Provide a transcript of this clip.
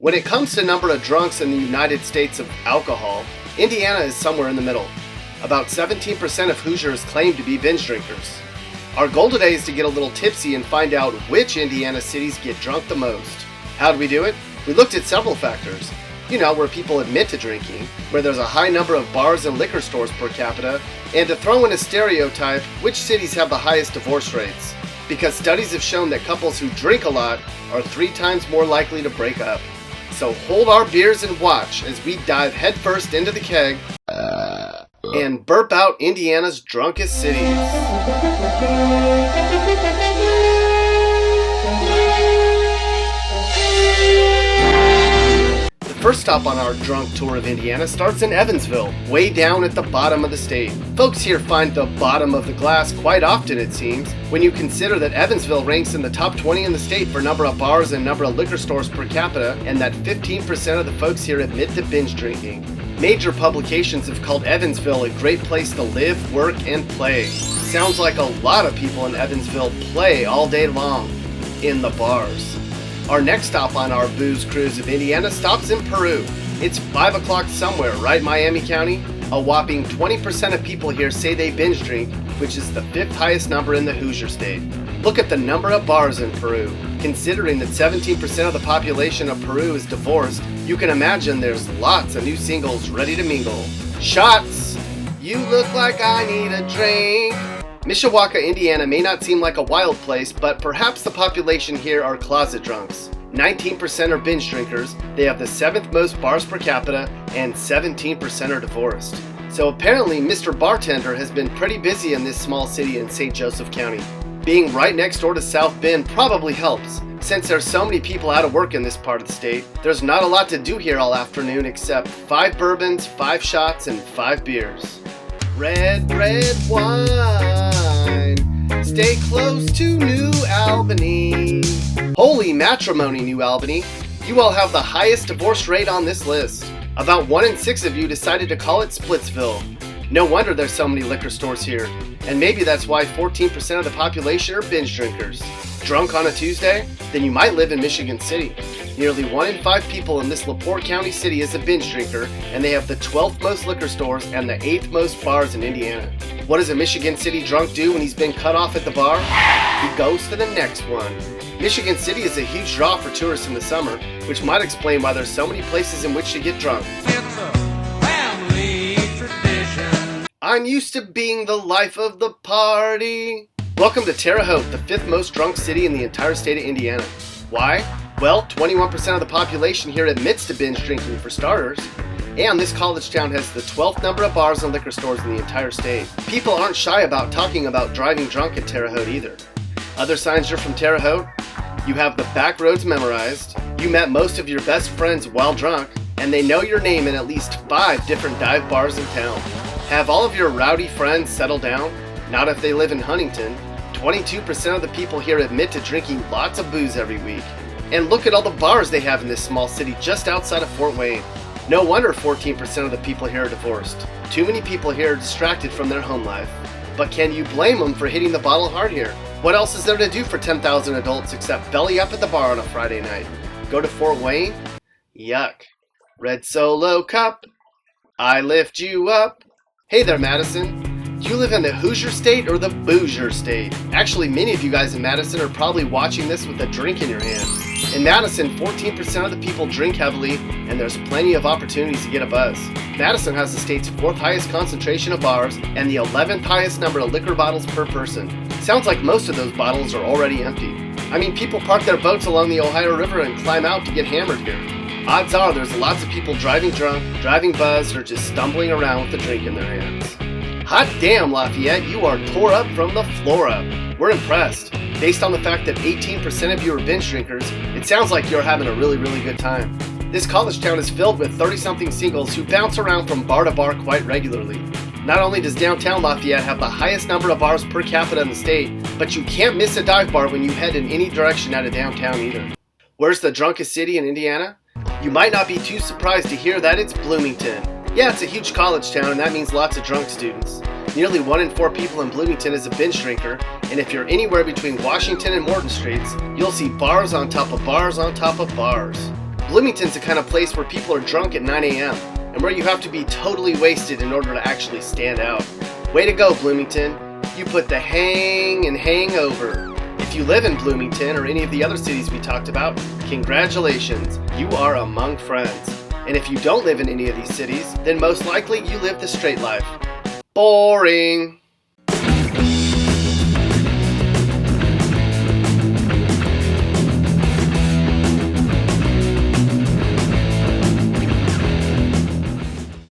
When it comes to number of drunks in the United States of alcohol, Indiana is somewhere in the middle. About 17% of Hoosiers claim to be binge drinkers. Our goal today is to get a little tipsy and find out which Indiana cities get drunk the most. How do we do it? We looked at several factors. Where people admit to drinking, where there's a high number of bars and liquor stores per capita, and to throw in a stereotype, which cities have the highest divorce rates. Because studies have shown that couples who drink a lot are 3 times more likely to break up. So hold our beers and watch as we dive headfirst into the keg and burp out Indiana's drunkest cities. The first stop on our drunk tour of Indiana starts in Evansville, way down at the bottom of the state. Folks here find the bottom of the glass quite often, it seems, when you consider that Evansville ranks in the top 20 in the state for number of bars and number of liquor stores per capita, and that 15% of the folks here admit to binge drinking. Major publications have called Evansville a great place to live, work, and play. Sounds like a lot of people in Evansville play all day long in the bars. Our next stop on our booze cruise of Indiana stops in Peru. It's 5 o'clock somewhere, right, Miami County? A whopping 20% of people here say they binge drink, which is the 5th highest number in the Hoosier state. Look at the number of bars in Peru. Considering that 17% of the population of Peru is divorced, you can imagine there's lots of new singles ready to mingle. Shots! You look like I need a drink. Mishawaka, Indiana may not seem like a wild place, but perhaps the population here are closet drunks. 19% are binge drinkers, they have the 7th most bars per capita, and 17% are divorced. So apparently Mr. Bartender has been pretty busy in this small city in St. Joseph County. Being right next door to South Bend probably helps. Since there's so many people out of work in this part of the state, there's not a lot to do here all afternoon except 5 bourbons, 5 shots, and 5 beers. Red wine, stay close to New Albany. Holy matrimony, New Albany. You all have the highest divorce rate on this list. About 1 in 6 of you decided to call it Splitsville. No wonder there's so many liquor stores here. And maybe that's why 14% of the population are binge drinkers. Drunk on a Tuesday? Then you might live in Michigan City. Nearly 1 in 5 people in this LaPorte County city is a binge drinker, and they have the 12th most liquor stores and the 8th most bars in Indiana. What does a Michigan City drunk do when he's been cut off at the bar? He goes to the next one. Michigan City is a huge draw for tourists in the summer, which might explain why there's so many places in which to get drunk. It's a family tradition. I'm used to being the life of the party. Welcome to Terre Haute, the 5th most drunk city in the entire state of Indiana. Why? Well, 21% of the population here admits to binge drinking for starters, and this college town has the 12th number of bars and liquor stores in the entire state. People aren't shy about talking about driving drunk in Terre Haute either. Other signs you're from Terre Haute? You have the back roads memorized, you met most of your best friends while drunk, and they know your name in at least 5 different dive bars in town. Have all of your rowdy friends settled down? Not if they live in Huntington. 22% of the people here admit to drinking lots of booze every week. And look at all the bars they have in this small city just outside of Fort Wayne. No wonder 14% of the people here are divorced. Too many people here are distracted from their home life. But can you blame them for hitting the bottle hard here? What else is there to do for 10,000 adults except belly up at the bar on a Friday night? Go to Fort Wayne? Yuck. Red Solo Cup, I lift you up. Hey there, Madison. Do you live in the Hoosier state or the Boozier state? Actually, many of you guys in Madison are probably watching this with a drink in your hand. In Madison, 14% of the people drink heavily, and there's plenty of opportunities to get a buzz. Madison has the state's 4th highest concentration of bars and the 11th highest number of liquor bottles per person. Sounds like most of those bottles are already empty. I mean, people park their boats along the Ohio River and climb out to get hammered here. Odds are there's lots of people driving drunk, driving buzzed, or just stumbling around with a drink in their hands. Hot damn, Lafayette, you are tore up from the floor up. We're impressed. Based on the fact that 18% of you are binge drinkers, it sounds like you're having a really, really good time. This college town is filled with 30-something singles who bounce around from bar to bar quite regularly. Not only does downtown Lafayette have the highest number of bars per capita in the state, but you can't miss a dive bar when you head in any direction out of downtown either. Where's the drunkest city in Indiana? You might not be too surprised to hear that it's Bloomington. Yeah, it's a huge college town, and that means lots of drunk students. Nearly 1 in 4 people in Bloomington is a binge drinker, and if you're anywhere between Washington and Morton Streets, you'll see bars on top of bars on top of bars. Bloomington's the kind of place where people are drunk at 9 a.m. and where you have to be totally wasted in order to actually stand out. Way to go, Bloomington. You put the hang and hangover. If you live in Bloomington or any of the other cities we talked about, congratulations, you are among friends. And if you don't live in any of these cities, then most likely you live the straight life. Boring.